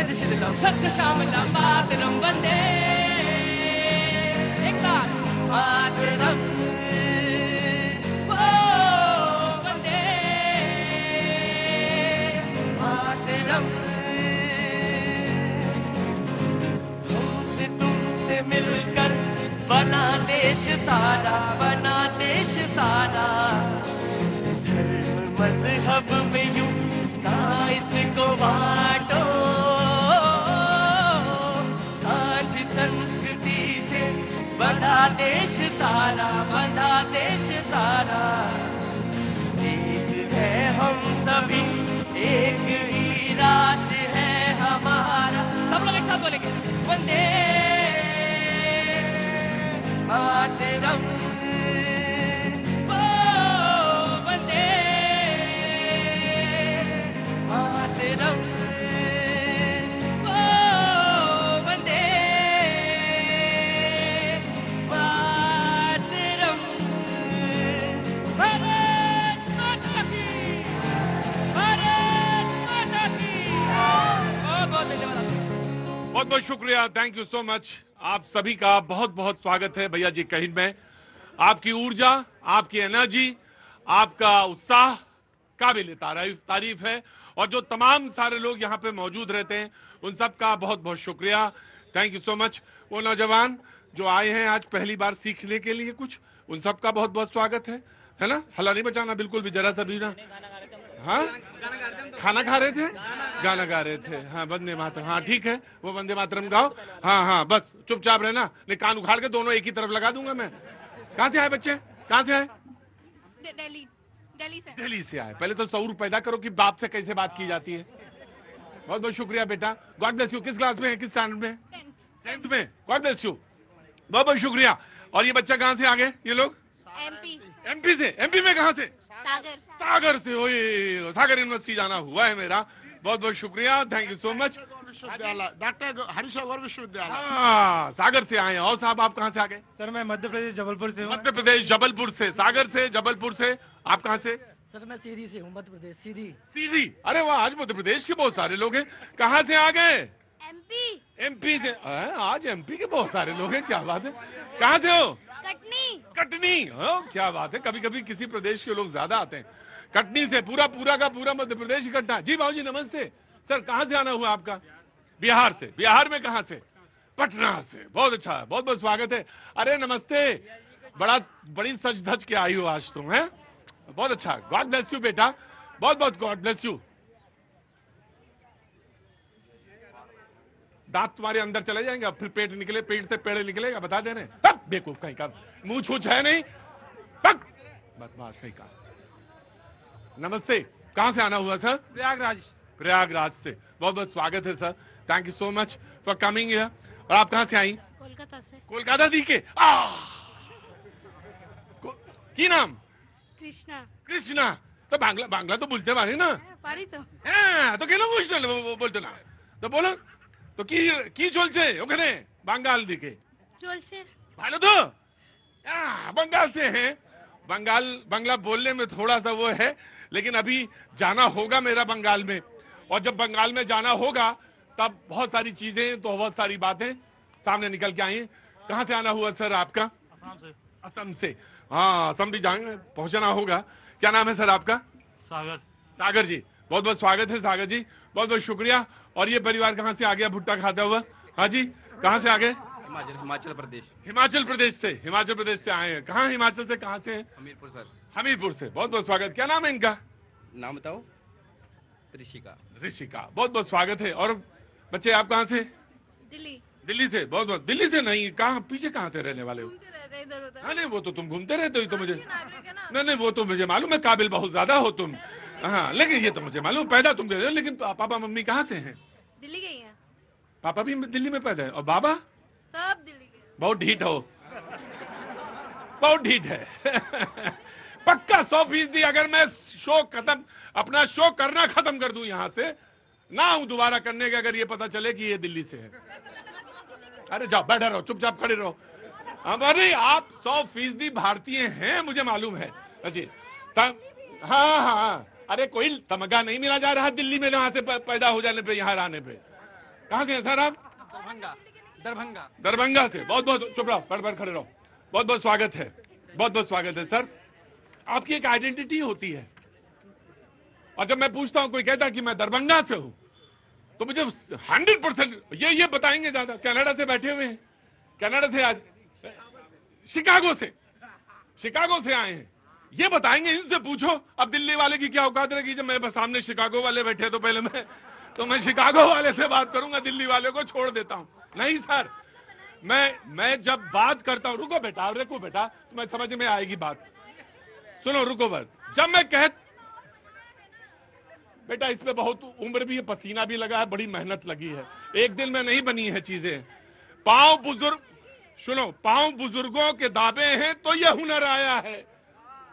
जय श्रीराम सत्य श्यामलाम मातरम वंदे एक साथ मातरम ओ वंदे मातरम तुमसे मिलकर बना देश सारा धर्म मजहब में यूं ना इसको बांटो साझ संस्कृति से बना देश सारा एक है हम सभी एक ही राष्ट्र है हमारा सब लोग एक साथ बोलेंगे वंदे मातरम ओ वंदे मातरम ओ वंदे मातरम भारत माता की बहुत धन्यवाद बहुत बहुत शुक्रिया थैंक यू सो मच आप सभी का बहुत बहुत स्वागत है भैया जी कहिन में आपकी ऊर्जा आपकी एनर्जी आपका उत्साह काबिल तारीफ है और जो तमाम सारे लोग यहाँ पे मौजूद रहते हैं उन सब का बहुत बहुत शुक्रिया थैंक यू सो मच वो नौजवान जो आए हैं आज पहली बार सीखने के लिए कुछ उन सब का बहुत बहुत स्वागत है ना हल्ला नहीं बचाना बिल्कुल भी जरा सा भी ना हाँ खाना खा रहे थे गाना गा रहे थे हाँ वंदे मातरम हाँ ठीक है वो वंदे मातरम गाओ हाँ बस चुपचाप रहना नहीं कान उखाड़ के दोनों एक ही तरफ लगा दूंगा मैं कहाँ से आए बच्चे कहाँ से आए दिल्ली से आए पहले तो शऊर पैदा करो कि बाप से कैसे बात की जाती है बहुत बहुत शुक्रिया बेटा गॉड ब्लेस यू किस क्लास में है किस स्टैंडर्ड में 10th में गॉड ब्लेस यू बहुत बहुत शुक्रिया और ये बच्चा कहाँ से आ गए ये लोग एमपी से एमपी में कहाँ से सागर से ओए सागर यूनिवर्सिटी जाना हुआ है मेरा बहुत बहुत शुक्रिया थैंक यू सो मच विश्वविद्यालय डॉक्टर हरीश अग्रवाल विश्वविद्यालय हाँ सागर से आए हैं और साहब आप कहाँ से आ गए सर मैं मध्य प्रदेश जबलपुर से हूँ मध्य प्रदेश जबलपुर से सागर से जबलपुर से आप कहाँ से सर मैं सीधी से हूँ मध्य प्रदेश सीधी अरे वाह आज मध्य प्रदेश के बहुत सारे लोग हैं कहाँ से आ गए एमपी से आज एमपी के बहुत सारे लोग हैं क्या बात है कहाँ से हो कटनी क्या बात है कभी कभी किसी प्रदेश के लोग ज्यादा आते हैं कटनी से पूरा का पूरा मध्य प्रदेश इकट्ठा जी बाबू जी नमस्ते सर कहाँ से आना हुआ आपका बिहार से बिहार में कहाँ से पटना से बहुत अच्छा है बहुत बहुत स्वागत है अरे नमस्ते बड़ी सच धज के आई हो आज तुम है बहुत अच्छा गॉड ब्लेस यू बेटा बहुत बहुत गॉड ब्लेस यू दांत तुम्हारे अंदर चले जाएंगे फिर पेट निकले पेट से पेड़ निकलेगा बता दे रहे बेवकूफ कहीं का मुंह छूछ है नहीं बदमाश नहीं का नमस्ते कहां से आना हुआ सर प्रयागराज से बहुत बहुत स्वागत है sir thank you so much for coming here और आप कहां से आई कोलकाता दी के की नाम कृष्णा तो बांग्ला तो बोलते बारे ना तो क्या बोलते ना तो बोलो तो की चलছে ওখানে बंगाल दिखे भालो तो बंगाल से हैं बंगला बोलने में थोड़ा सा वो है लेकिन अभी जाना होगा मेरा बंगाल में और जब बंगाल में जाना होगा तब बहुत सारी चीजें तो बहुत सारी बातें सामने निकल के आई कहां से आना हुआ सर आपका असम से हाँ असम भी जाएंगे पहुंचना होगा क्या नाम है सर आपका सागर जी बहुत बहुत स्वागत है सागर जी बहुत बहुत शुक्रिया और ये परिवार कहाँ से आ गया भुट्टा खाता हुआ हाँ जी कहाँ से आ गए हिमाचल प्रदेश से आए हैं कहाँ हिमाचल से कहाँ से हमीरपुर से बहुत बहुत स्वागत क्या नाम है इनका नाम बताओ ऋषिका बहुत बहुत स्वागत है और बच्चे आप कहाँ से दिल्ली से बहुत बहुत दिल्ली से नहीं कहाँ पीछे कहाँ से रहने वाले हो नहीं वो तो तुम घूमते रहते हो तो मुझे नहीं वो तो मुझे मालूम है काबिल बहुत ज्यादा हो तुम हाँ लेकिन ये तो मुझे मालूम पैदा तुम गए लेकिन पापा मम्मी कहाँ से हैं दिल्ली गई हैं पापा भी दिल्ली में पैदा है और बाबा सब दिल्ली गए बहुत ढीठ हो बहुत ढीठ है पक्का 100% अगर मैं शो खत्म अपना शो करना खत्म कर दूं यहाँ से ना हूं दोबारा करने का अगर ये पता चले कि ये दिल्ली से है अरे जाओ बैठे रहो चुपचाप खड़े रहो अरे आप 100% भारतीय हैं मुझे मालूम है जी हाँ अरे कोई तमगा नहीं मिला जा रहा दिल्ली में वहां से पैदा हो जाने पे यहाँ आने पे कहाँ से हैं सर आप? दरभंगा दरभंगा दरभंगा से। बहुत बहुत चुप रहो, पर खड़े रहो। बहुत बहुत स्वागत है, बहुत बहुत स्वागत है सर। आपकी एक आइडेंटिटी होती है, और जब मैं पूछता हूं, कोई कहता है कि मैं दरभंगा से हूं, तो मुझे 100% ये बताएंगे ज्यादा। कनाडा से बैठे हुए हैं, कनाडा से आज शिकागो से आए हैं, ये बताएंगे। इनसे पूछो अब दिल्ली वाले की क्या औकात रहेगी। जब मेरे सामने शिकागो वाले बैठे तो पहले मैं शिकागो वाले से बात करूंगा, दिल्ली वाले को छोड़ देता हूं। नहीं सर, मैं जब बात करता हूं, रुको बेटा तुम्हें समझ में आएगी बात। सुनो, रुको बस। जब मैं बेटा इसमें बहुत उम्र भी है, पसीना भी लगा है, बड़ी मेहनत लगी है, एक दिन में नहीं बनी है चीजें। पांव बुजुर्गों के दावे हैं तो यह हुनर आया है।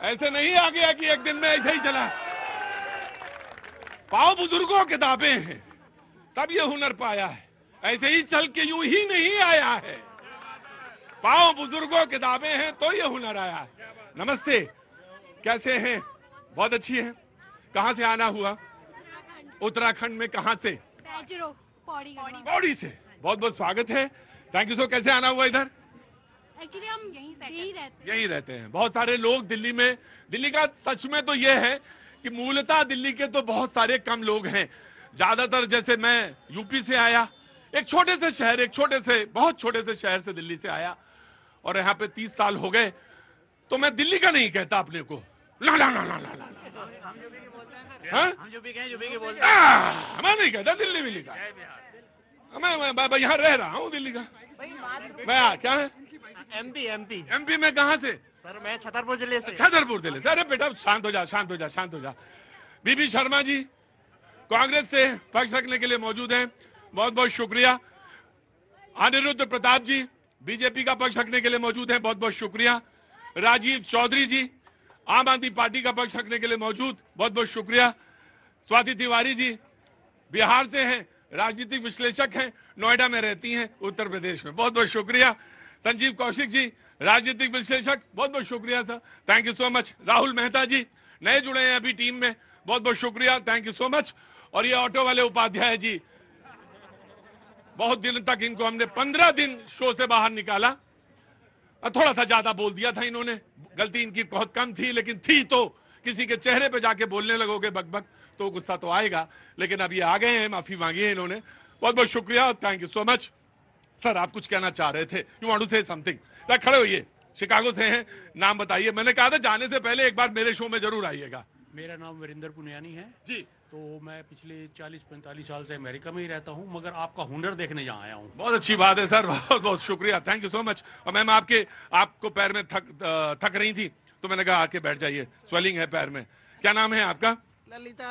ऐसे नहीं आ गया कि एक दिन में ऐसे ही चला। पांव बुजुर्गों के दावे हैं तब यह हुनर पाया है, ऐसे ही चल के यूं ही नहीं आया है। पांव बुजुर्गों के दावे हैं तो यह हुनर आया है। नमस्ते, कैसे हैं? बहुत अच्छी है। कहां से आना हुआ? उत्तराखंड में कहां से? पौड़ी से। बहुत बहुत स्वागत है, थैंक यू सो। कैसे आना हुआ इधर? एक्चुअली हम यहीं रहते हैं। बहुत सारे लोग दिल्ली का सच में तो यह है कि मूलतः दिल्ली के तो बहुत सारे कम लोग हैं। ज्यादातर, जैसे मैं यूपी से आया, एक बहुत छोटे से शहर से दिल्ली से आया, और यहाँ पे 30 साल हो गए, तो मैं दिल्ली का नहीं कहता अपने को। ला हम यूपी के बोलते हैं। मैं नहीं कहता दिल्ली विल्ली का, मैं यहाँ रह रहा हूँ दिल्ली का। मैं क्या है? एमपी में कहाँ से? सर मैं छतरपुर जिले से। अरे बेटा शांत हो जा। बीबी शर्मा जी कांग्रेस से पक्ष रखने के लिए मौजूद हैं, बहुत बहुत शुक्रिया। अनिरुद्ध प्रताप जी बीजेपी का पक्ष रखने के लिए मौजूद हैं, बहुत बहुत शुक्रिया। राजीव चौधरी जी आम आदमी पार्टी का पक्ष रखने के लिए मौजूद, बहुत बहुत शुक्रिया। स्वाति तिवारी जी बिहार से हैं, राजनीतिक विश्लेषक हैं, नोएडा में रहती हैं, उत्तर प्रदेश में, बहुत बहुत शुक्रिया। संजीव कौशिक जी राजनीतिक विश्लेषक, बहुत बहुत शुक्रिया sir, thank you so much. Rahul Mehta ji नए जुड़े हैं अभी टीम में, बहुत बहुत शुक्रिया, थैंक यू सो मच। और ये ऑटो वाले उपाध्याय जी, बहुत दिन तक इनको हमने 15 दिन शो से बाहर निकाला, थोड़ा सा ज्यादा बोल दिया था इन्होंने, गलती इनकी बहुत कम थी, लेकिन थी तो किसी के चेहरे पे जाके बोलने लगोगे बकबक तो गुस्सा तो आएगा, लेकिन अब ये आ गए हैं, माफी मांगी है इन्होंने, बहुत बहुत शुक्रिया, thank you so much. Sir आप कुछ कहना चाह रहे थे, you want to say something. Sir खड़े होइए, शिकागो से हैं, नाम बताइए। मैंने कहा था जाने से पहले एक बार मेरे शो में जरूर आइएगा। मेरा नाम वीरेंद्र पुनियानी है जी। तो मैं पिछले 40-45 साल से अमेरिका में ही रहता हूं, मगर आपका हुनर देखने यहाँ आया हूं। बहुत अच्छी बात है सर, बहुत बहुत शुक्रिया, थैंक यू सो मच। और मैम आपको पैर में थक रही थी तो मैंने कहा आके बैठ जाइए, स्वेलिंग है पैर में। क्या नाम है आपका? Lalita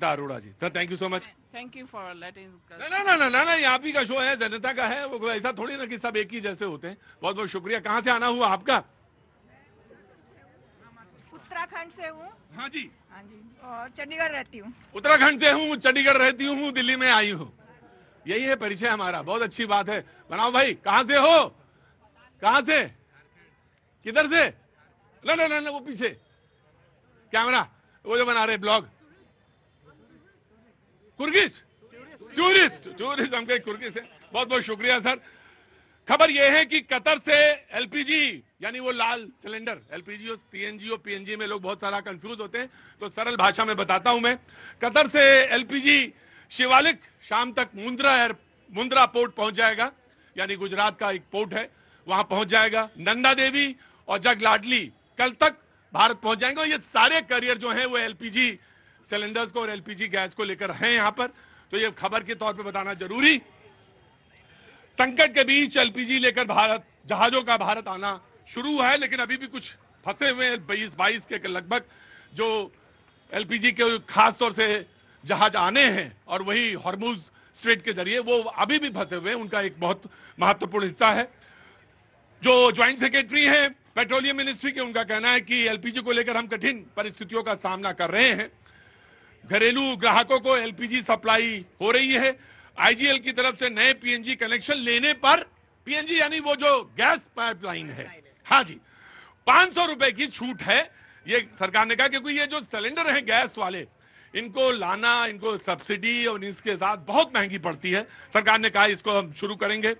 Arora ji, sir thank you so much. Thank you for letting. ना आप ही का शो है, जनता का है, वो ऐसा थोड़ी ना कि सब एक ही जैसे होते हैं। बहुत बहुत शुक्रिया। कहाँ से आना हुआ आपका? उत्तराखंड से हूँ। हाँ जी, और चंडीगढ़ रहती हूँ। उत्तराखंड से हूँ, चंडीगढ़ रहती हूँ, दिल्ली में आई हूँ। यही है परिचय हमारा, बहुत अच्छी बात है। बनाओ भाई, कहाँ से हो? कहाँ से? किधर से? ना वो पीछे कैमरा, वो जो बना रहे ब्लॉग, कुर्गिस टूरिस्ट हम कहे कुर्गिस है। बहुत बहुत शुक्रिया सर। खबर यह है कि कतर से एलपीजी, यानी वो लाल सिलेंडर, एलपीजी और सीएनजी और पीएनजी में लोग बहुत सारा कंफ्यूज होते हैं, तो सरल भाषा में बताता हूं मैं। कतर से एलपीजी शिवालिक शाम तक मुंद्रा पोर्ट पहुंच जाएगा, यानी गुजरात का एक पोर्ट है, वहां पहुंच जाएगा। नंदा देवी और जगलाडली कल तक भारत पहुंच जाएंगे। और ये सारे करियर जो हैं वो एलपीजी सिलेंडर्स को और एलपीजी गैस को लेकर हैं यहां पर, तो ये खबर के तौर पे बताना जरूरी। संकट के बीच एलपीजी लेकर जहाजों का भारत आना शुरू है, लेकिन अभी भी कुछ फंसे हुए हैं, 22 के लगभग जो एलपीजी के खास तौर से जहाज आने हैं, और वही हॉर्मुज स्ट्रेट के जरिए वो अभी भी फंसे हुए हैं। उनका एक बहुत महत्वपूर्ण हिस्सा है। जो ज्वाइंट सेक्रेटरी हैं पेट्रोलियम मिनिस्ट्री के, उनका कहना है कि एलपीजी को लेकर हम कठिन परिस्थितियों का सामना कर रहे हैं। घरेलू ग्राहकों को एलपीजी सप्लाई हो रही है। आईजीएल की तरफ से नए पीएनजी कनेक्शन लेने पर, पीएनजी यानी वो जो गैस पाइपलाइन है, हाँ जी, 500 रुपए की छूट है, ये सरकार ने कहा, क्योंकि ये जो सिलेंडर है गैस वाले, इनको लाना, इनको सब्सिडी और इसके साथ बहुत महंगी पड़ती है। सरकार ने कहा इसको हम शुरू करेंगे,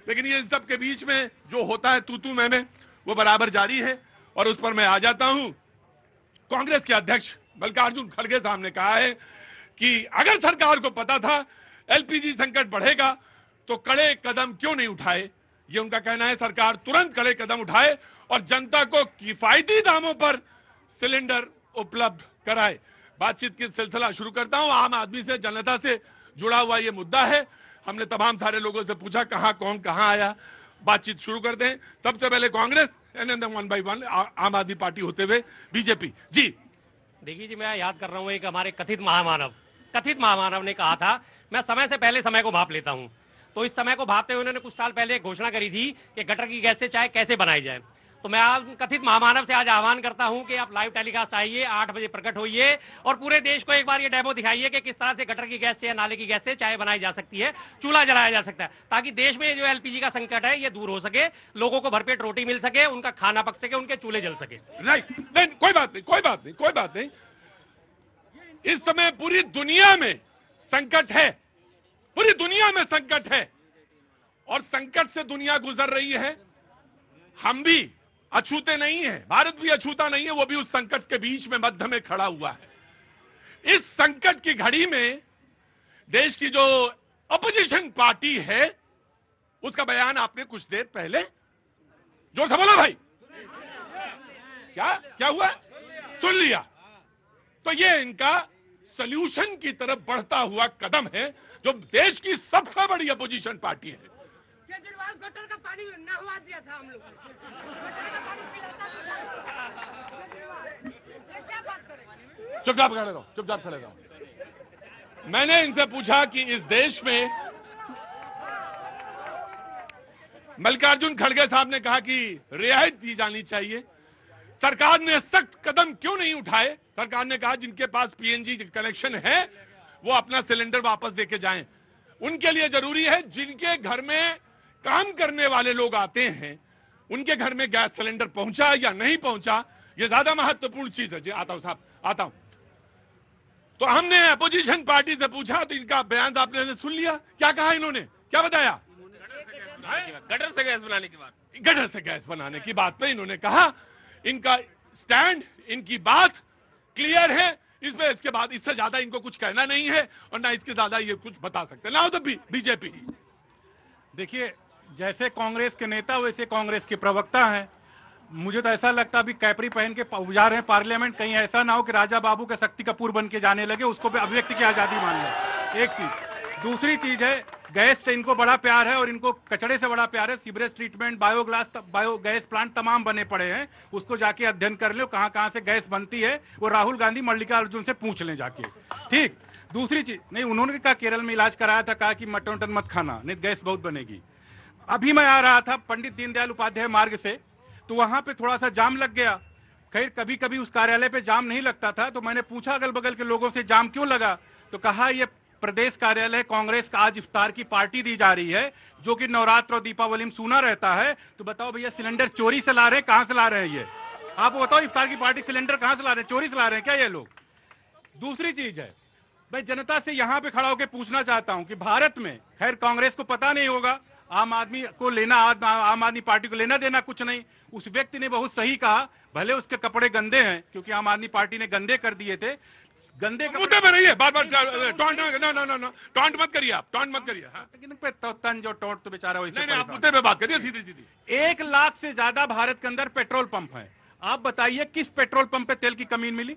लेकिन ये सब के बीच में जो होता है तू मैं वो बराबर जारी है। और उस पर मैं आ जाता हूं। कांग्रेस के अध्यक्ष मल्लिकार्जुन खड़गे साहब ने कहा है कि अगर सरकार को पता था एलपीजी संकट बढ़ेगा तो कड़े कदम क्यों नहीं उठाए। ये उनका कहना है, सरकार तुरंत कड़े कदम उठाए और जनता को किफायती दामों पर सिलेंडर उपलब्ध कराए। बातचीत की सिलसिला शुरू करता हूं। आम आदमी से, जनता से जुड़ा हुआ ये मुद्दा है। हमने तमाम सारे लोगों से पूछा कहां कौन कहां आया। बातचीत शुरू करते हैं। सबसे पहले कांग्रेस, वन बाई वन आम आदमी पार्टी होते हुए बीजेपी। जी देखिए जी, मैं याद कर रहा हूं एक हमारे कथित महामानव ने कहा था, मैं समय से पहले समय को भाप लेता हूं। तो इस समय को भापते हुए उन्होंने कुछ साल पहले एक घोषणा करी थी कि गटर की गैस से चाय कैसे बनाई जाए। तो मैं आज कथित महामानव से आज आह्वान करता हूं कि आप लाइव टेलीकास्ट आइए, 8 बजे प्रकट होइए और पूरे देश को एक बार ये डेमो दिखाइए कि किस तरह से गटर की गैस से या नाले की गैस से चाय बनाई जा सकती है, चूल्हा जलाया जा सकता है, ताकि देश में जो एलपीजी का संकट है ये दूर हो सके, लोगों को भरपेट रोटी मिल सके, उनका खाना पक सके, उनके चूल्हे जल सके। राइट, नहीं कोई बात नहीं। इस समय पूरी दुनिया में संकट है, पूरी दुनिया में संकट है और संकट से दुनिया गुजर रही है। हम भी अछूते नहीं है, भारत भी अछूता नहीं है, वो भी उस संकट के बीच में मध्य में खड़ा हुआ है। इस संकट की घड़ी में देश की जो अपोजिशन पार्टी है उसका बयान आपने कुछ देर पहले, जोर से बोला भाई, क्या हुआ, सुन लिया। तो ये इनका सॉल्यूशन की तरफ बढ़ता हुआ कदम है जो देश की सबसे बड़ी अपोजिशन पार्टी है। केजरीवाल गटर का पानी नहवा दिया था हम लोग, गटर का पानी पिलाता था। क्या बात करें? चुपचाप खड़े रहो। मैंने इनसे पूछा कि इस देश में, मल्लिकार्जुन खड़गे साहब ने कहा कि रियायत दी जानी चाहिए। सरकार ने सख्त कदम क्यों नहीं उठाए। सरकार ने कहा जिनके पास पीएनजी कनेक्शन है वो अपना सिलेंडर वापस देके जाएं। उनके लिए जरूरी है जिनके घर में काम करने वाले लोग आते हैं उनके घर में गैस सिलेंडर पहुंचा या नहीं पहुंचा, ये ज्यादा महत्वपूर्ण चीज है। जी आता हूं साहब, आता हूं। तो हमने अपोजिशन पार्टी से पूछा तो इनका बयान आपने सुन लिया। क्या कहा इन्होंने, क्या बताया? गटर से गैस बनाने की बात, गटर से गैस बनाने की बात पे इन्होंने कहा इनका स्टैंड, इनकी बात क्लियर है। इसमें इसके बाद इससे ज्यादा इनको कुछ कहना नहीं है और ना इसके ज्यादा ये कुछ बता सकते। ना हो तो बीजेपी। देखिए, जैसे कांग्रेस के नेता वैसे कांग्रेस के प्रवक्ता हैं। मुझे तो ऐसा लगता अभी कैपरी पहन के जा रहे हैं पार्लियामेंट, कहीं ऐसा ना हो कि राजा बाबू के शक्ति कपूर बन के जाने लगे, उसको भी अभिव्यक्ति की आजादी मान लें। एक चीज। दूसरी चीज है, गैस से इनको बड़ा प्यार है और इनको कचड़े से बड़ा प्यार है। सीवरेज ट्रीटमेंट, बायोगैस प्लांट तमाम बने पड़े हैं, उसको जाके अध्ययन कर लो कहां कहां से गैस बनती है। वो राहुल गांधी मल्लिकार्जुन से पूछ लें जाके, ठीक। दूसरी चीज, नहीं उन्होंने कहा केरल में इलाज कराया था, कहा कि मटन मत खाना नहीं गैस बहुत बनेगी। अभी मैं आ रहा था पंडित दीनदयाल उपाध्याय मार्ग से, तो वहां पे थोड़ा सा जाम लग गया। खैर कभी कभी उस कार्यालय पे जाम नहीं लगता था, तो मैंने पूछा अगल बगल के लोगों से जाम क्यों लगा, तो कहा ये प्रदेश कार्यालय कांग्रेस का आज इफ्तार की पार्टी दी जा रही है, जो कि नवरात्र और दीपावली में सूना रहता है। तो बताओ भैया, सिलेंडर चोरी से ला रहे हैं, कहां से ला रहे हैं? ये आप बताओ, इफ्तार की पार्टी सिलेंडर कहां से ला रहे हैं? चोरी से ला रहे हैं क्या ये लोग? दूसरी चीज है, मैं जनता से यहां पे खड़ा होकर पूछना चाहता हूं कि भारत में, खैर कांग्रेस को पता नहीं होगा, आम आदमी पार्टी को लेना देना कुछ नहीं। उस व्यक्ति ने बहुत सही कहा, भले उसके कपड़े गंदे हैं, क्योंकि आम आदमी पार्टी ने गंदे कर दिए थे। गंदे मुद्दे में रहिए, बार-बार टॉन्ट मत करिए, आप टॉन्ट मत करिए। तो तंज और टॉन्ट तो बेचारा वैसे नहीं, आप मुद्दे पे बात करिए सीधी। 1 लाख से ज्यादा भारत के अंदर पेट्रोल पंप है। आप बताइए किस पेट्रोल पंप पे तेल की कमी मिली?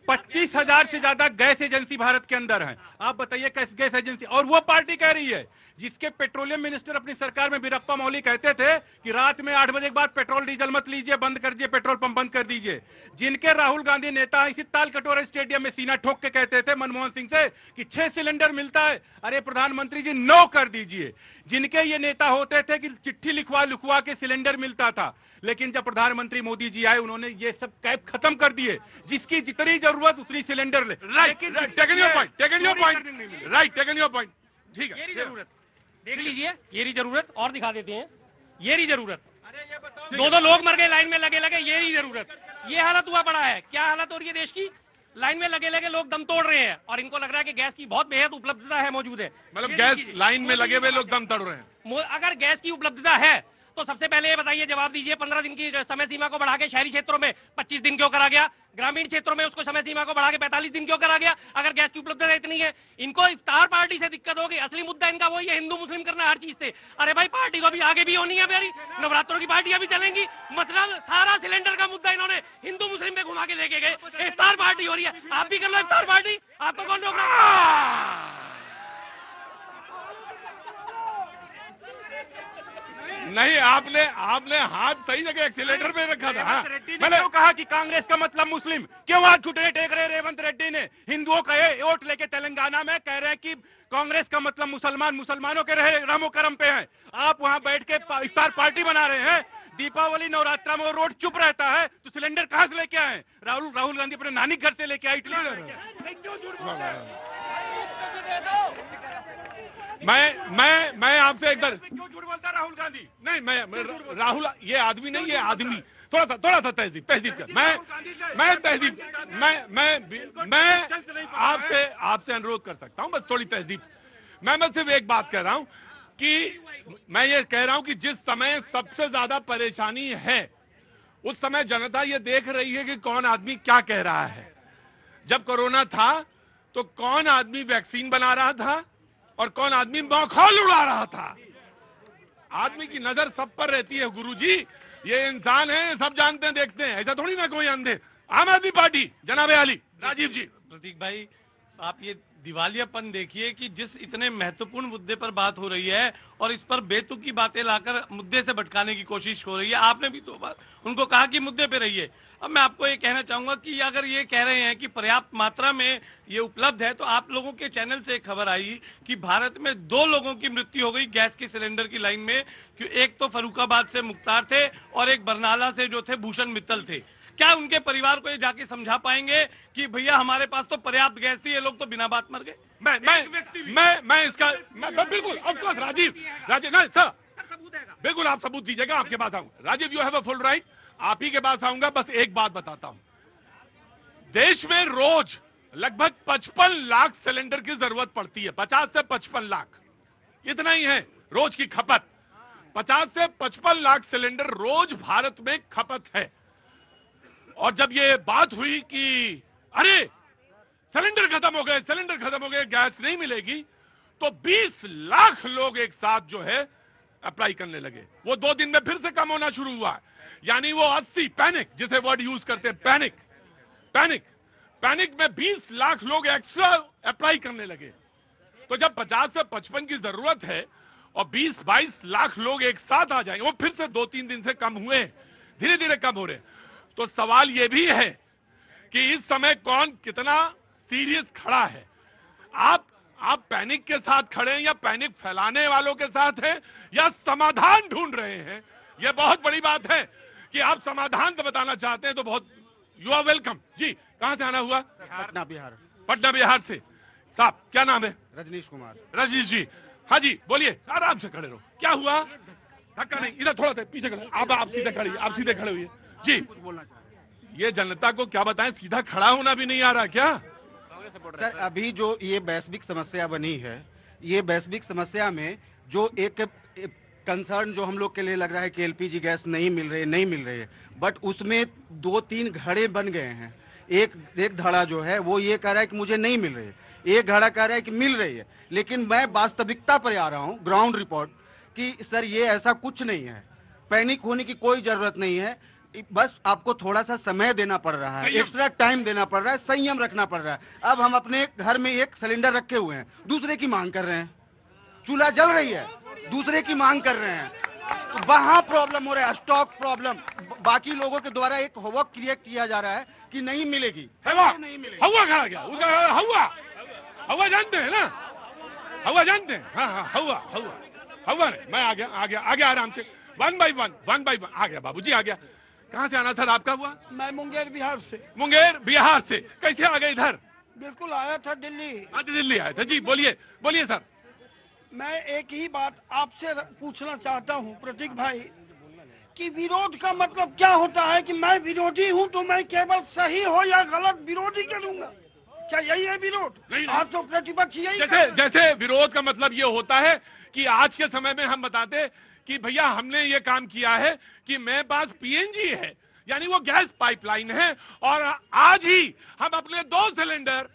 25,000 से ज्यादा गैस एजेंसी भारत के अंदर है। आप बताइए कैसे गैस एजेंसी, और वो पार्टी कह रही है जिसके पेट्रोलियम मिनिस्टर अपनी सरकार में वीरप्पा मोइली कहते थे कि रात में 8 बजे के बाद पेट्रोल डीजल मत लीजिए, बंद कर दीजिए, पेट्रोल पंप बंद कर दीजिए। जिनके राहुल गांधी नेता इसी ताल कटोरा स्टेडियम में सीना ठोक के कहते थे मनमोहन सिंह से कि 6 सिलेंडर मिलता है, अरे प्रधानमंत्री जी 9 कर दीजिए। जिनके ये नेता होते थे कि चिट्ठी लिखवा के सिलेंडर मिलता था, लेकिन जब प्रधानमंत्री मोदी जी आए उन्होंने ये सब कैप खत्म कर दिए। जिसकी जितनी जरूरत उतनी सिलेंडर ले। राइट, टेकन योर पॉइंट, ठीक है। ये रही जरूरत, देख लीजिए, ये रही जरूरत, और दिखा देते हैं, ये रही जरूरत। दो लोग मर गए लाइन में लगे, ये रही जरूरत। ये हालत हुआ पड़ा है। क्या हालत हो रही है देश की? लाइन में लगे लगे लोग दम तोड़ रहे हैं और इनको लग रहा है कि गैस की बहुत बेहद उपलब्धता है, मौजूद है। मतलब गैस लाइन में लगे हुए लोग दम तोड़ रहे हैं। अगर गैस की उपलब्धता है तो सबसे पहले ये बताइए, जवाब दीजिए, 15 दिन की समय सीमा को बढ़ा के शहरी क्षेत्रों में 25 दिन क्यों करा गया? ग्रामीण क्षेत्रों में उसको समय सीमा को बढ़ा के 45 दिन क्यों करा गया? अगर गैस की उपलब्धता इतनी है, इनको इफ्तार पार्टी से दिक्कत होगी। असली मुद्दा इनका वही है, हिंदू मुस्लिम करना हर चीज से। अरे भाई पार्टी को भी आगे भी होनी है मेरी, नवरात्रों की पार्टियां भी चलेंगी। मतलब सारा सिलेंडर का मुद्दा इन्होंने हिंदू मुस्लिम में घुमा के लेके गए। इफ्तार पार्टी हो रही है, आप भी कर लो इफ्तार पार्टी, आपको कौन रोक रहा है? नहीं, आपने हाथ सही जगह एक्सीलेटर पे रखा था। हाँ, मैंने क्यों कहा कि कांग्रेस का मतलब मुस्लिम? क्यों हाथ छुटे टेक रहे रेवंत रेड्डी ने? हिंदुओं का वोट लेके तेलंगाना में कह रहे हैं कि कांग्रेस का मतलब मुसलमान, मुसलमानों के रहे रमो करम पे हैं। आप वहां बैठ के इफ्तार पार्टी बना रहे हैं। दीपावली नवरात्रा में वो रोड चुप रहता है तो सिलेंडर कहां से लेके आए? राहुल गांधी अपने नानी घर से लेके आए इटली। मैं आपसे एक बार, क्यों झूठ बोलता राहुल गांधी? नहीं, मैं राहुल, ये आदमी नहीं, ये आदमी। थोड़ा सा तहजीब कर। मैं तहजीब, मैं आपसे अनुरोध कर सकता हूं, बस थोड़ी तहजीब। मैं सिर्फ एक बात कह रहा हूं कि मैं ये कह रहा हूं कि जिस समय सबसे ज्यादा परेशानी है उस समय जनता ये देख रही है कि कौन आदमी क्या कह रहा है। जब कोरोना था तो कौन आदमी वैक्सीन बना रहा था और कौन आदमी मखौल उड़ा रहा था। आदमी की नजर सब पर रहती है गुरुजी, ये इंसान है, सब जानते हैं, देखते हैं, ऐसा थोड़ी ना कोई अंधे। आम आदमी पार्टी, जनाब आली, राजीव जी। प्रतीक भाई, आप ये दिवालियापन देखिए कि जिस इतने महत्वपूर्ण मुद्दे पर बात हो रही है और इस पर बेतुकी बातें लाकर मुद्दे से भटकाने की कोशिश हो रही है। आपने भी 2 बार उनको कहा कि मुद्दे पे रहिए। अब मैं आपको ये कहना चाहूंगा कि अगर ये कह रहे हैं कि पर्याप्त मात्रा में ये उपलब्ध है, तो आप लोगों के चैनल से एक खबर आई कि भारत में 2 लोगों की मृत्यु हो गई गैस की सिलेंडर की लाइन में। एक तो फर्रुखाबाद से मुख्तार थे और एक बरनाला से जो थे भूषण मित्तल थे। क्या उनके परिवार को ये जाके समझा पाएंगे कि भैया हमारे पास तो पर्याप्त गैस थी, ये लोग तो बिना बात मर गए? मैं इसका बिल्कुल, ऑफ कोर्स राजीव नहीं सर, बिल्कुल आप सबूत दीजिएगा, आपके पास आऊंगा। Rajiv, you have a full right, आप ही के पास आऊंगा। बस एक बात बताता हूं, देश में रोज लगभग 55 लाख सिलेंडर की जरूरत पड़ती है। 50 से 55 लाख, इतना ही है रोज की खपत। 50 से 55 लाख सिलेंडर रोज भारत में खपत है। और जब ये बात हुई कि अरे सिलेंडर खत्म हो गए, गैस नहीं मिलेगी, तो 20 लाख लोग एक साथ जो है अप्लाई करने लगे। वो 2 दिन में फिर से कम होना शुरू हुआ। यानी वो 80 पैनिक, जिसे वर्ड यूज करते हैं पैनिक में 20 लाख लोग एक्स्ट्रा अप्लाई करने लगे। तो जब 50 से 55 की जरूरत है और 20-22 लाख लोग एक साथ आ जाएंगे, वो फिर से 2-3 दिन से कम हुए, धीरे धीरे कम हो रहे। तो सवाल यह भी है कि इस समय कौन कितना सीरियस खड़ा है। आप पैनिक के साथ खड़े हैं या पैनिक फैलाने वालों के साथ हैं या समाधान ढूंढ रहे हैं? यह बहुत बड़ी बात है कि आप समाधान तो बताना चाहते हैं तो बहुत, यू आर वेलकम। जी, कहां से आना हुआ? पटना बिहार से। साहब क्या नाम है? रजनीश कुमार। रजनीश जी, हाँ जी बोलिए, आराम से खड़े रहो। क्या हुआ? धक्का नहीं, इधर थोड़ा सा पीछे खड़े। आप सीधे खड़े हुए जी। ये जनता को क्या बताएं, सीधा खड़ा होना भी नहीं आ रहा क्या? सर, अभी जो ये वैश्विक समस्या बनी है, ये वैश्विक समस्या में जो एक कंसर्न जो हम लोग के लिए लग रहा है कि एलपीजी गैस नहीं मिल रही है, बट उसमें 2-3 घड़े बन गए हैं। एक धड़ा जो है वो ये कह रहा है कि मुझे नहीं मिल रही है, एक घड़ा कह रहा है कि मिल रही है। लेकिन मैं वास्तविकता पर आ रहा हूँ, ग्राउंड रिपोर्ट, कि सर ये ऐसा कुछ नहीं है। पैनिक होने की कोई जरूरत नहीं है, बस आपको थोड़ा सा समय देना पड़ रहा है, एक्स्ट्रा टाइम देना पड़ रहा है, संयम रखना पड़ रहा है। अब हम अपने घर में एक सिलेंडर रखे हुए हैं, दूसरे की मांग कर रहे हैं, चूल्हा जल रही है, दूसरे की मांग कर रहे हैं, तो वहां प्रॉब्लम हो रहा है, स्टॉक प्रॉब्लम। बाकी लोगों के द्वारा एक हवा क्रिएट किया जा रहा है कि नहीं मिलेगी। हवा खड़ा गया उसका, हवा जानते हैं ना, हवा जानते हैं। हाँ, हवा नहीं, मैं आ गया आराम से, 1 by 1 आ गया। बाबूजी आ गया। कहाँ से आना सर आपका हुआ? मैं मुंगेर बिहार से। मुंगेर बिहार से, कैसे आ गए इधर? बिल्कुल आया था दिल्ली। आज दिल्ली आया था जी। बोलिए सर। मैं एक ही बात आपसे पूछना चाहता हूं प्रतीक भाई, कि विरोध का मतलब क्या होता है कि मैं विरोधी हूं तो मैं केवल सही हो या गलत विरोधी करूंगा? क्या यही है विरोध? नहीं। आप तो प्रतिपक्ष यही जैसे विरोध का मतलब ये होता है कि आज के समय में हम बताते कि भैया हमने ये काम किया है कि मेरे पास पीएनजी है, यानी वो गैस पाइपलाइन है, और आज ही हम अपने 2 सिलेंडर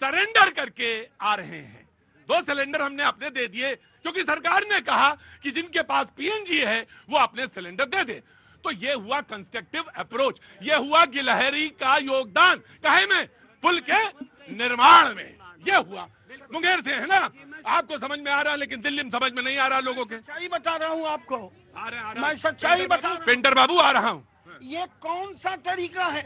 सरेंडर करके आ रहे हैं। 2 सिलेंडर हमने अपने दे दिए क्योंकि सरकार ने कहा कि जिनके पास पीएनजी है वो अपने सिलेंडर दे दे। तो ये हुआ कंस्ट्रक्टिव अप्रोच, ये हुआ गिलहरी का योगदान काहे में, पुल के निर्माण में। ये हुआ मुंगेर से, है ना? आपको समझ में आ रहा है, लेकिन दिल्ली में समझ में नहीं आ रहा लोगों के। सच्चाई बता रहा हूं आपको, आ रहा मैं सच्चाई बता। पेंटर बाबू आ रहा हूं। ये कौन सा तरीका है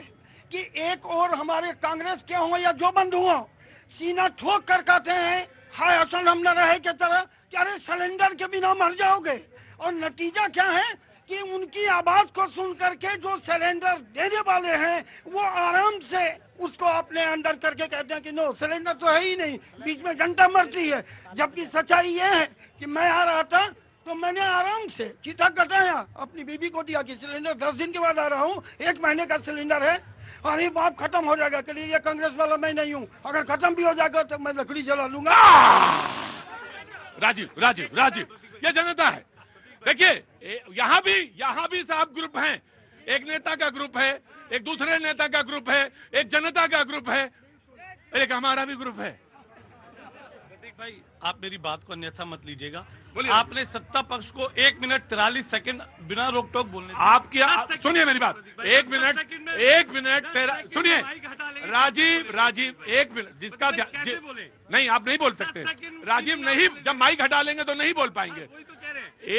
कि एक और हमारे कांग्रेस के हों या जो बंधु हों, सीना ठोक कर कहते हैं हाय असल हम न रहे की तरह कि अरे सिलेंडर के बिना मर जाओगे, और नतीजा क्या है कि उनकी आवाज को सुन करके जो सिलेंडर देने वाले हैं वो आराम से उसको अपने अंदर करके कहते हैं कि नो सिलेंडर तो है ही नहीं, बीच में घंटा मरती है। जबकि सच्चाई ये है कि मैं आ रहा था तो मैंने आराम से चिट्ठा कटाया, अपनी बीबी को दिया कि सिलेंडर 10 दिन के बाद आ रहा हूँ, 1 महीने का सिलेंडर है, अरे बाप खत्म हो जाएगा। के लिए ये कांग्रेस वाला मैं नहीं हूँ, अगर खत्म भी हो जाएगा तो मैं लकड़ी जला लूंगा। राजीव राजीव राजीव, ये जनता है। देखिए यहाँ भी साहब ग्रुप हैं, एक नेता का ग्रुप है, एक दूसरे नेता का ग्रुप है, एक जनता का ग्रुप है, एक हमारा भी ग्रुप है। भाई आप मेरी बात को अन्यथा मत लीजिएगा। बोलिए। आपने सत्ता पक्ष को 1 मिनट 43 सेकंड बिना रोक टोक बोलने दिया। आप क्या सुनिए मेरी बात, 1 मिनट सुनिए राजीव 1 मिनट, जिसका नहीं आप नहीं बोल सकते राजीव, नहीं जब माइक हटा लेंगे तो नहीं बोल पाएंगे।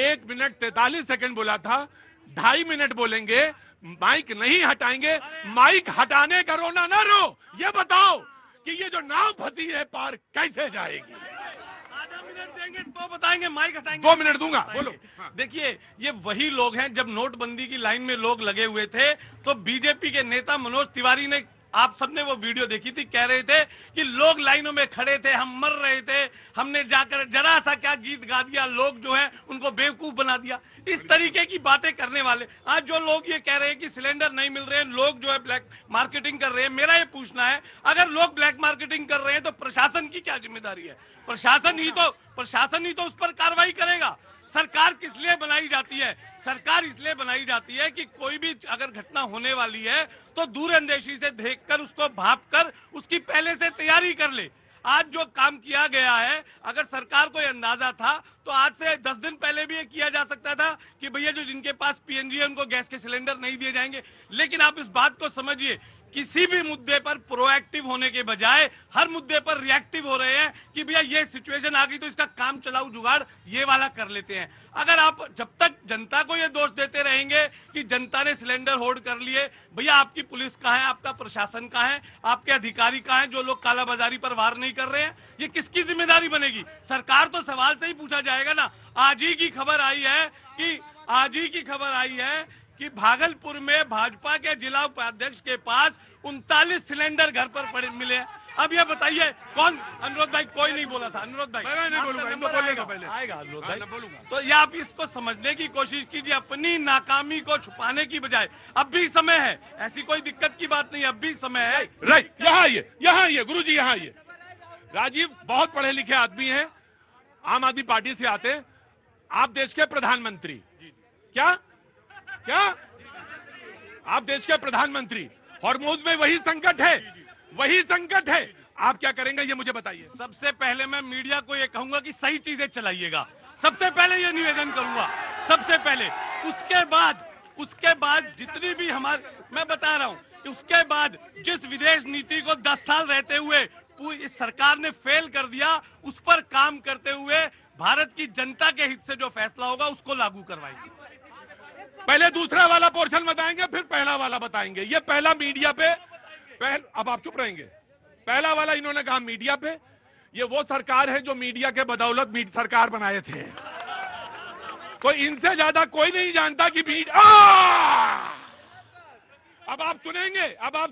1 मिनट 43 सेकंड बोला था, 2.5 मिनट बोलेंगे, माइक नहीं हटाएंगे। माइक हटाने का रोना ना रो, ये बताओ कि ये जो नाव फंसी है पार कैसे जाएगी? आधा मिनट देंगे तो बताएंगे, माइक हटाएंगे 2 मिनट दूंगा, बोलो। देखिए ये वही लोग हैं, जब नोटबंदी की लाइन में लोग लगे हुए थे तो बीजेपी के नेता मनोज तिवारी ने, आप सबने वो वीडियो देखी थी, कह रहे थे कि लोग लाइनों में खड़े थे, हम मर रहे थे, हमने जाकर जरा सा क्या गीत गा दिया, लोग जो है उनको बेवकूफ बना दिया। इस तरीके की बातें करने वाले आज जो लोग ये कह रहे हैं कि सिलेंडर नहीं मिल रहे हैं, लोग जो है ब्लैक मार्केटिंग कर रहे हैं, मेरा ये पूछना है, अगर लोग ब्लैक मार्केटिंग कर रहे हैं तो प्रशासन की क्या जिम्मेदारी है? प्रशासन ही तो उस पर कार्रवाई करेगा। सरकार किस लिए बनाई जाती है? सरकार इसलिए बनाई जाती है कि कोई भी अगर घटना होने वाली है तो दूरंदेशी से देखकर, उसको भांपकर उसकी पहले से तैयारी कर ले। आज जो काम किया गया है, अगर सरकार को अंदाजा था तो आज से 10 दिन पहले भी ये किया जा सकता था कि भैया जो जिनके पास पीएनजी है उनको गैस के सिलेंडर नहीं दिए जाएंगे। लेकिन आप इस बात को समझिए, किसी भी मुद्दे पर प्रोएक्टिव होने के बजाय हर मुद्दे पर रिएक्टिव हो रहे हैं कि भैया ये सिचुएशन आ गई तो इसका काम चलाऊ जुगाड़ ये वाला कर लेते हैं। अगर आप जब तक जनता को ये दोष देते रहेंगे कि जनता ने सिलेंडर होल्ड कर लिए, भैया आपकी पुलिस कहाँ है, आपका प्रशासन कहाँ है, आपके अधिकारी कहाँ हैं जो लोग कालाबाजारी पर वार नहीं कर रहे हैं? ये किसकी जिम्मेदारी बनेगी? सरकार तो सवाल से ही पूछा जाएगा ना। आज ही की खबर आई है कि भागलपुर में भाजपा के जिला उपाध्यक्ष के पास 39 सिलेंडर घर पर पड़े मिले। अब ये बताइए कौन? अनुरोध भाई कोई नहीं बोला था, अनुरोध भाई मैं नहीं बोलूंगा, इनको बोलेगा पहले। आएगा अनुरोध भाई, बोलूंगा। तो ये आप इसको समझने की कोशिश कीजिए, अपनी नाकामी को छुपाने की बजाय। अब भी समय है, ऐसी कोई दिक्कत की बात नहीं, अब भी समय है। राइट, यहाँ ये गुरुजी, यहाँ ये राजीव बहुत पढ़े लिखे आदमी हैं, आम आदमी पार्टी से आते हैं, आप देश के प्रधानमंत्री, क्या आप देश के प्रधानमंत्री, हॉर्मुज में वही संकट है, आप क्या करेंगे ये मुझे बताइए। सबसे पहले मैं मीडिया को ये कहूंगा कि सही चीजें चलाइएगा, सबसे पहले ये निवेदन करूंगा, सबसे पहले। उसके बाद जितनी भी मैं बता रहा हूं कि उसके बाद जिस विदेश नीति को 10 साल रहते हुए इस सरकार ने फेल कर दिया, उस पर काम करते हुए भारत की जनता के हित से जो फैसला होगा उसको लागू करवाएंगे। पहले दूसरा वाला पोर्शन बताएंगे, फिर पहला वाला बताएंगे। ये पहला मीडिया पे, अब आप चुप रहेंगे। पहला वाला इन्होंने कहा मीडिया पे, ये वो सरकार है जो मीडिया के बदौलत सरकार बनाए थे। तो इनसे ज्यादा कोई नहीं जानता कि अब आप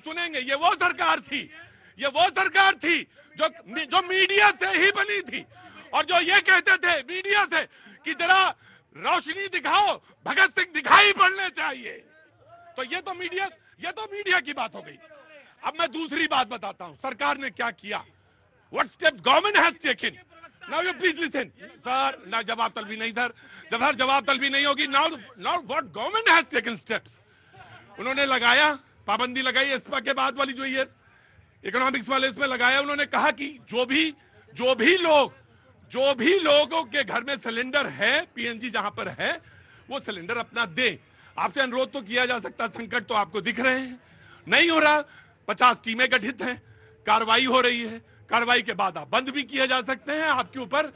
सुनेंगे, ये वो सरकार थी जो मीडिया से ही बनी थी, और जो ये कहते थे मीडिया से कि जरा रोशनी दिखाओ, भगत सिंह दिखाई पड़ने चाहिए। तो ये तो मीडिया की बात हो गई। अब मैं दूसरी बात बताता हूं, सरकार ने क्या किया, what step government has taken. Now you please listen sir, ना जवाब तलबी नहीं सर, जब हर जवाब तलबी नहीं होगी। Now what government has taken steps, उन्होंने लगाया, पाबंदी लगाई एस्पा के बाद वाली जो ये इकोनॉमिक्स वाले इसमें लगाया। उन्होंने कहा कि जो भी लोगों के घर में सिलेंडर है, पीएनजी जहां पर है, वो सिलेंडर अपना दे। आपसे अनुरोध तो किया जा सकता, संकट तो आपको दिख रहे हैं, नहीं हो रहा। 50 टीमें गठित हैं, कार्रवाई हो रही है, कार्रवाई के बाद आप बंद भी किए जा सकते हैं, आपके ऊपर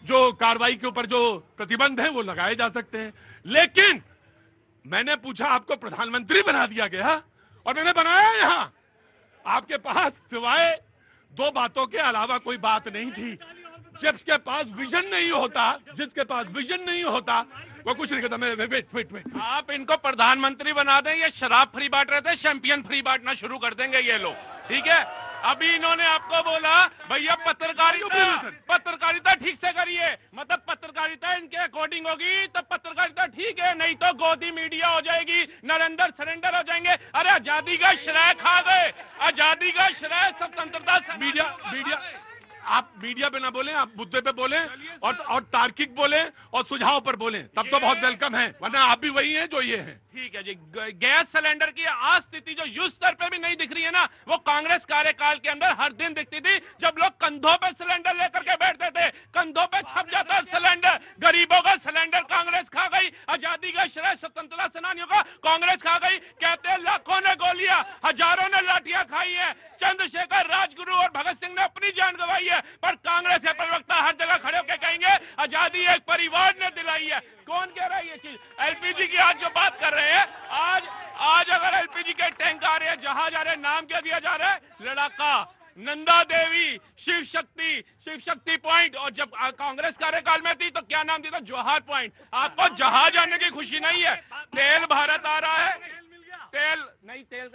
जो कार्रवाई के ऊपर जो प्रतिबंध है वो लगाए जा सकते हैं। लेकिन मैंने पूछा, आपको प्रधानमंत्री बना दिया गया और मैंने बनाया यहां, आपके पास सिवाय 2 बातों के अलावा कोई बात नहीं थी। जिसके पास विजन नहीं होता वो कुछ नहीं करता। वेट आप इनको प्रधानमंत्री बना दें, ये शराब फ्री बांट रहे थे, चैंपियन फ्री बांटना शुरू कर देंगे ये लोग, ठीक है। अभी इन्होंने आपको बोला भैया पत्रकारिता ठीक से करिए, मतलब पत्रकारिता इनके अकॉर्डिंग होगी तो पत्रकारिता ठीक है, नहीं तो गोदी मीडिया हो जाएगी, नरेंद्र सरेंडर हो जाएंगे। अरे आजादी का श्रेय खा गए, आजादी का श्रेय स्वतंत्रता। मीडिया आप मीडिया पे ना बोलें, आप मुद्दे पे बोलें और तार्किक बोलें और सुझाव पर बोलें, तब तो बहुत वेलकम है, वरना आप भी वही हैं जो ये हैं। ठीक है जी। गैस सिलेंडर की आज स्थिति जो युद्ध स्तर पे भी नहीं दिख रही है ना, वो कांग्रेस कार्यकाल के अंदर हर दिन दिखती थी, जब लोग कंधों पे सिलेंडर लेकर के बैठते थे, कंधों पे छप जाता सिलेंडर। गरीबों का सिलेंडर कांग्रेस खा गई, आजादी का श्रेय स्वतंत्रता सेनानियों का कांग्रेस खा गई। कहते हैं लाखों ने गोलियां, हजारों ने लाठियां खाई है, चंद्रशेखर, राजगुरु और भगत सिंह ने अपनी जान गंवाई है, पर कांग्रेस के प्रवक्ता हर जगह खड़े होकर कहेंगे आजादी एक परिवार ने दिलाई है। कौन कह रहा है ये चीज? एलपीजी की आज जो बात कर रहे हैं, आज अगर एलपीजी के टैंक आ रहे हैं, जहाज आ रहे हैं, नाम क्या दिया जा रहा है? लड़ाका, नंदा देवी, शिव शक्ति पॉइंट। और जब कांग्रेस कार्यकाल में थी तो क्या नाम दिया था? जवाहर पॉइंट। आपको जहाज आने की खुशी नहीं है, तेल भारत आ रहा है, तेल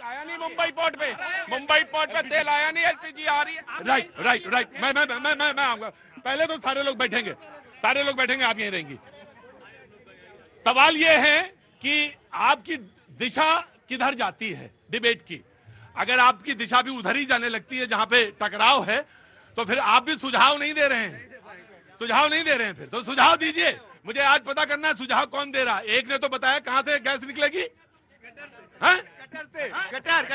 आया नहीं मुंबई पोर्ट पे तेल आया नहीं, एलपीजी आ रही है। राइट मैं आऊंगा। पहले तो सारे लोग बैठेंगे, आप यहीं रहेंगी। सवाल यह है कि आपकी दिशा किधर जाती है डिबेट की। अगर आपकी दिशा भी उधर ही जाने लगती है जहां पे टकराव है, तो फिर आप भी सुझाव नहीं दे रहे हैं। फिर तो सुझाव दीजिए। मुझे आज पता करना है सुझाव कौन दे रहा है। एक ने तो बताया कहां से गैस निकलेगी, गटर।